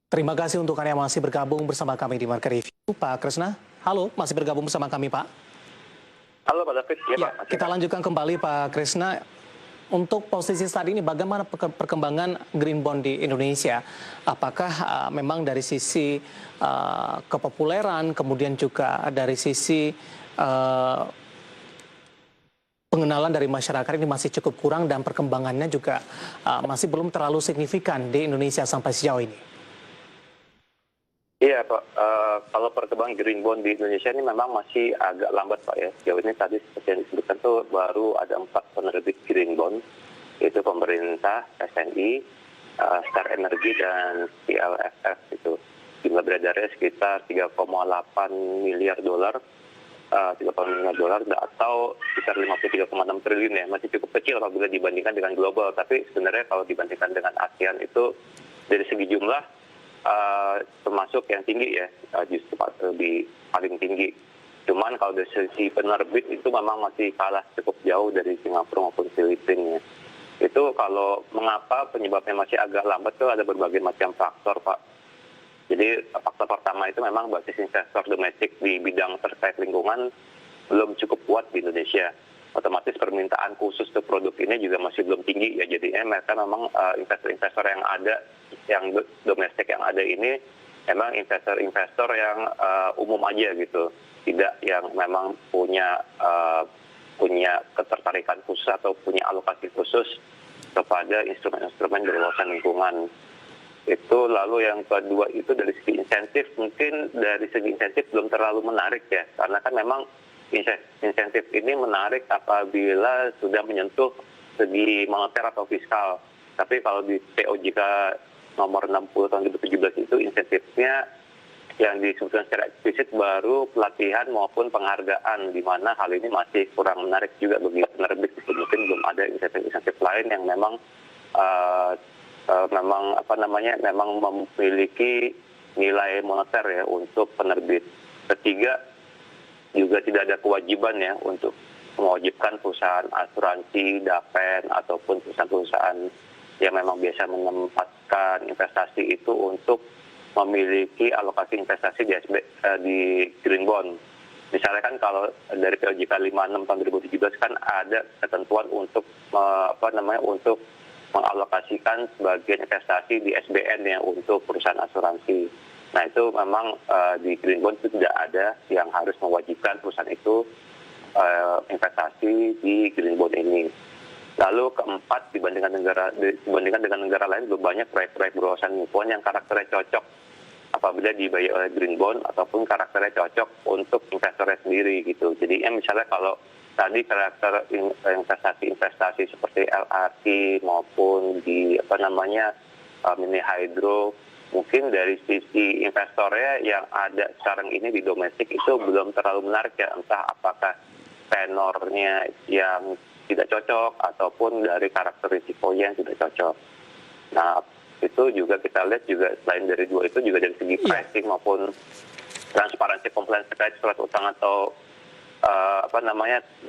Terima kasih untuk Anda yang masih bergabung bersama kami di Market Review, Pak Kresna. Halo, masih bergabung bersama kami, Pak? Halo Pak David, ya Ya, Pak. kita lanjutkan kembali Pak Kresna. Untuk posisi saat ini, bagaimana perkembangan green bond di Indonesia? Apakah memang dari sisi kepopuleran, kemudian juga dari sisi uh, pengenalan dari masyarakat ini masih cukup kurang dan perkembangannya juga masih belum terlalu signifikan di Indonesia sampai sejauh ini? Iya Pak, kalau perkembangan green bond di Indonesia ini memang masih agak lambat Pak ya. Sejauh ini tadi seperti yang disebutkan tuh baru ada 4 penerbit green bond, yaitu pemerintah, SNI, Star Energy, dan CLFF itu. Jumlah beredarnya sekitar 3,8 miliar dolar, 3,8 miliar dolar atau sekitar 53,6 triliun ya. Masih cukup kecil apabila dibandingkan dengan global, tapi sebenarnya kalau dibandingkan dengan ASEAN itu dari segi jumlah termasuk yang tinggi ya, justru lebih paling tinggi. Cuman kalau dari sisi penerbit itu memang masih kalah cukup jauh dari Singapura maupun Filipina. Itu kalau mengapa penyebabnya masih agak lambat tuh ada berbagai macam faktor Pak. Jadi faktor pertama itu memang basis investor domestik di bidang terkait lingkungan belum cukup kuat di Indonesia. Otomatis permintaan khusus untuk produk ini juga masih belum tinggi ya, jadinya mereka memang investor-investor yang ada, yang domestik yang ada ini memang investor-investor yang umum aja gitu, tidak yang memang punya ketertarikan khusus atau punya alokasi khusus kepada instrumen-instrumen berwawasan lingkungan. Itu lalu yang kedua itu dari segi insentif, mungkin dari segi insentif belum terlalu menarik ya, karena kan memang insentif ini menarik apabila sudah menyentuh segi moneter atau fiskal. Tapi kalau di POJK nomor 60 tahun 2017 itu insentifnya yang disebutkan secara eksplisit baru pelatihan maupun penghargaan, di mana hal ini masih kurang menarik juga bagi penerbit. Mungkin belum ada insentif-insentif lain yang memang memang memiliki nilai moneter ya untuk penerbit. Ketiga, juga tidak ada kewajiban ya untuk mewajibkan perusahaan asuransi, DAPEN, ataupun perusahaan-perusahaan yang memang biasa menempatkan investasi itu untuk memiliki alokasi investasi di green bond. Misalnya kan kalau dari POJK 56 tahun 2017 kan ada ketentuan untuk untuk mengalokasikan sebagian investasi di SBN ya untuk perusahaan asuransi. Nah itu memang di green bond itu tidak ada yang harus mewajibkan perusahaan itu investasi di green bond ini. Lalu keempat, dibandingkan dengan negara lain lebih banyak proyek-proyek berwawasan lingkungan yang karakternya cocok apabila dibayar oleh green bond ataupun karakternya cocok untuk investornya sendiri gitu. Jadi misalnya kalau tadi karakter investasi seperti LRT maupun di mini hydro, mungkin dari sisi investornya yang ada sekarang ini di domestik itu belum terlalu menarik ya, entah apakah tenornya yang tidak cocok ataupun dari karakter risikonya yang tidak cocok. Nah itu juga kita lihat juga selain dari dua itu juga dari segi pricing maupun transparansi compliance terkait surat utang atau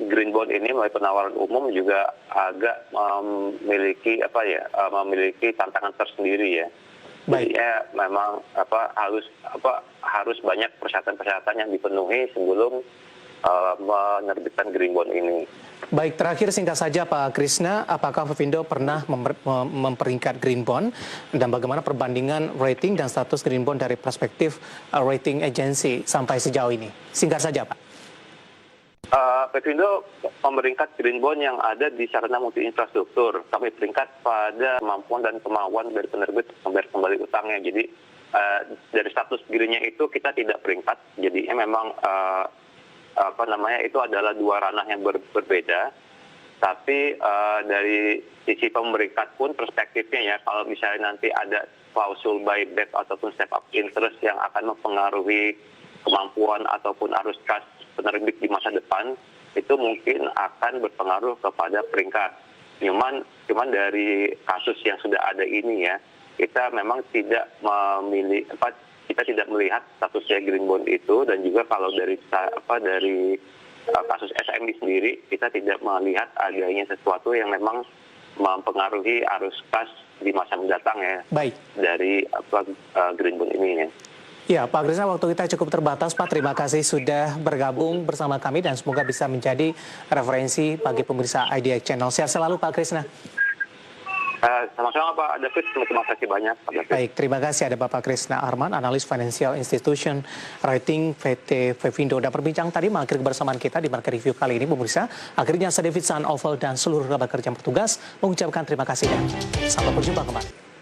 green bond ini melalui penawaran umum juga agak memiliki tantangan tersendiri ya. Jadi ya memang harus banyak persyaratan-persyaratan yang dipenuhi sebelum menerbitkan green bond ini. Baik, terakhir singkat saja Pak Kresna, apakah Vivindo pernah memperingkat green bond dan bagaimana perbandingan rating dan status green bond dari perspektif rating agency sampai sejauh ini? Singkat saja Pak. Vivindo memeringkat green bond yang ada di sarana multi infrastruktur. Kami peringkat pada kemampuan dan kemauan dari penerbit membayar kembali utangnya. Jadi dari status greennya itu kita tidak peringkat. Jadi memang itu adalah dua ranah yang berbeda. Tapi dari sisi pemeringkat pun perspektifnya ya, kalau misalnya nanti ada klausul buyback ataupun step up interest yang akan mempengaruhi kemampuan ataupun arus kas penerbit di masa depan, itu mungkin akan berpengaruh kepada peringkat. Cuman dari kasus yang sudah ada ini ya, kita memang tidak melihat statusnya green bond itu, dan juga kalau dari kasus SMI sendiri kita tidak melihat adanya sesuatu yang memang mempengaruhi arus kas di masa mendatang ya Baik. dari green bond ini ya. Ya, Pak Krisna, waktu kita cukup terbatas, Pak. Terima kasih sudah bergabung bersama kami dan semoga bisa menjadi referensi bagi pemirsa IDX Channel. Sehat selalu, Pak Krisna. Sama-sama Pak David, terima kasih banyak Pak David. Baik, terima kasih ada Bapak Krisna Arman, analis Financial Institution Rating PT Fevindo. Dan perbincang tadi mengakhiri kebersamaan kita di Market Review kali ini, pemirsa. Akhirnya saya David San Oval dan seluruh rekan kerja bertugas mengucapkan terima kasih dan sampai berjumpa kembali.